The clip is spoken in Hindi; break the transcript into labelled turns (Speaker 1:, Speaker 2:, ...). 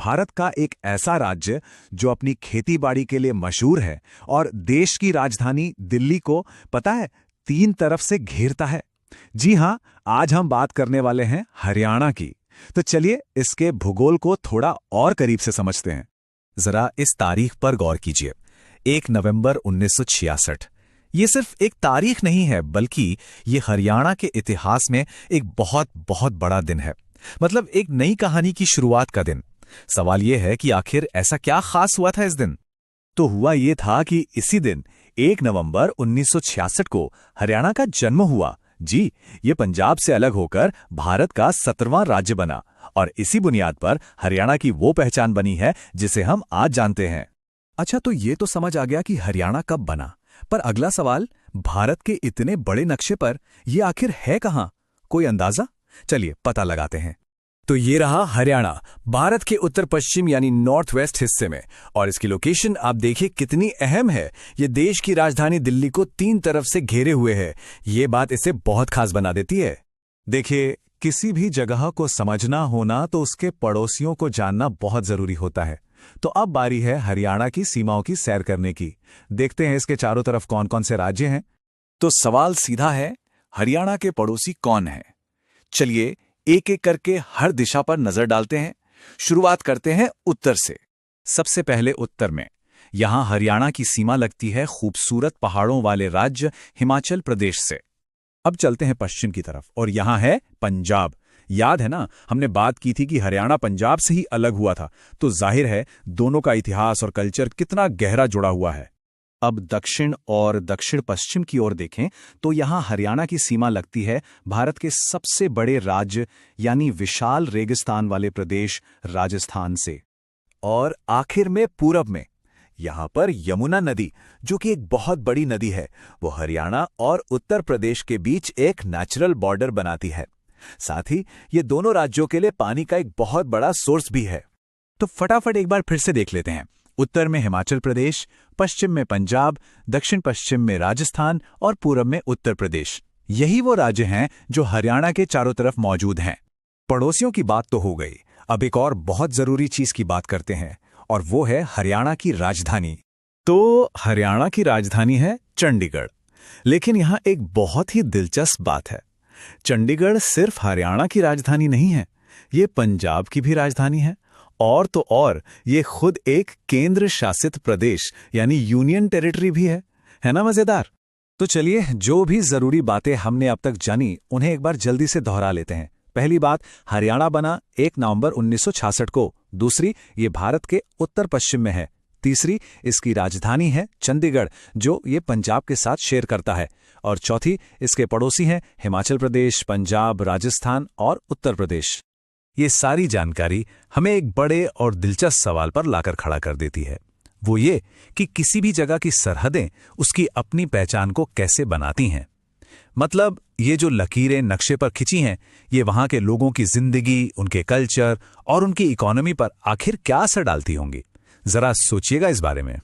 Speaker 1: भारत का एक ऐसा राज्य जो अपनी खेतीबाड़ी के लिए मशहूर है और देश की राजधानी दिल्ली को पता है 3 तरफ से घेरता है। जी हां, आज हम बात करने वाले हैं हरियाणा की। तो चलिए इसके भूगोल को थोड़ा और करीब से समझते हैं। जरा इस तारीख पर गौर कीजिए, 1 नवंबर 1966। ये सिर्फ एक तारीख नहीं है, बल्कि ये हरियाणा के इतिहास में एक बहुत बहुत बड़ा दिन है। मतलब एक नई कहानी की शुरुआत का दिन। सवाल ये है कि आखिर ऐसा क्या खास हुआ था इस दिन? तो हुआ ये था कि इसी दिन 1 नवंबर 1966 को हरियाणा का जन्म हुआ। जी, ये पंजाब से अलग होकर भारत का 17वां राज्य बना और इसी बुनियाद पर हरियाणा की वो पहचान बनी है जिसे हम आज जानते हैं। अच्छा, तो ये तो समझ आ गया कि हरियाणा कब बना, पर अगला सवाल, भारत के इतने बड़े नक्शे पर ये आखिर है कहां? कोई अंदाजा? चलिए पता लगाते हैं। तो ये रहा हरियाणा, भारत के उत्तर पश्चिम यानी नॉर्थ वेस्ट हिस्से में, और इसकी लोकेशन आप देखिए कितनी अहम है। ये देश की राजधानी दिल्ली को 3 तरफ से घेरे हुए है। ये बात इसे बहुत खास बना देती है। देखिए, किसी भी जगह को समझना होना तो उसके पड़ोसियों को जानना बहुत जरूरी होता है। तो अब बारी है हरियाणा की सीमाओं की सैर करने की। देखते हैं इसके चारों तरफ कौन कौन से राज्य हैं। तो सवाल सीधा है, हरियाणा के पड़ोसी कौन हैं? चलिए एक एक करके हर दिशा पर नजर डालते हैं। शुरुआत करते हैं उत्तर से। सबसे पहले उत्तर में यहां हरियाणा की सीमा लगती है खूबसूरत पहाड़ों वाले राज्य हिमाचल प्रदेश से। अब चलते हैं पश्चिम की तरफ और यहां है पंजाब। याद है ना, हमने बात की थी कि हरियाणा पंजाब से ही अलग हुआ था, तो जाहिर है दोनों का इतिहास और कल्चर कितना गहरा जुड़ा हुआ है। अब दक्षिण और दक्षिण पश्चिम की ओर देखें तो यहां हरियाणा की सीमा लगती है भारत के सबसे बड़े राज्य यानी विशाल रेगिस्तान वाले प्रदेश राजस्थान से। और आखिर में पूरब में यहां पर यमुना नदी, जो कि एक बहुत बड़ी नदी है, वो हरियाणा और उत्तर प्रदेश के बीच एक नेचुरल बॉर्डर बनाती है। साथ ही ये दोनों राज्यों के लिए पानी का एक बहुत बड़ा सोर्स भी है। तो फटाफट एक बार फिर से देख लेते हैं। उत्तर में हिमाचल प्रदेश, पश्चिम में पंजाब, दक्षिण पश्चिम में राजस्थान और पूरब में उत्तर प्रदेश। यही वो राज्य हैं जो हरियाणा के चारों तरफ मौजूद हैं। पड़ोसियों की बात तो हो गई, अब एक और बहुत जरूरी चीज की बात करते हैं, और वो है हरियाणा की राजधानी। तो हरियाणा की राजधानी है चंडीगढ़। लेकिन यहां एक बहुत ही दिलचस्प बात है, चंडीगढ़ सिर्फ हरियाणा की राजधानी नहीं है, ये पंजाब की भी राजधानी है। और तो और ये खुद एक केंद्र शासित प्रदेश यानी यूनियन टेरिटरी भी है ना मजेदार? तो चलिए, जो भी जरूरी बातें हमने अब तक जानी उन्हें एक बार जल्दी से दोहरा लेते हैं। पहली बात, हरियाणा बना 1 नवंबर 1966 को। दूसरी, ये भारत के उत्तर पश्चिम में है। तीसरी, इसकी राजधानी है चंडीगढ़, जो ये पंजाब के साथ शेयर करता है। और चौथी, इसके पड़ोसी हैं हिमाचल प्रदेश, पंजाब, राजस्थान और उत्तर प्रदेश। ये सारी जानकारी हमें एक बड़े और दिलचस्प सवाल पर लाकर खड़ा कर देती है। वो ये कि किसी भी जगह की सरहदें उसकी अपनी पहचान को कैसे बनाती हैं। मतलब ये जो लकीरें नक्शे पर खिंची हैं, ये वहां के लोगों की जिंदगी, उनके कल्चर और उनकी इकोनॉमी पर आखिर क्या असर डालती होंगी? जरा सोचिएगा इस बारे में।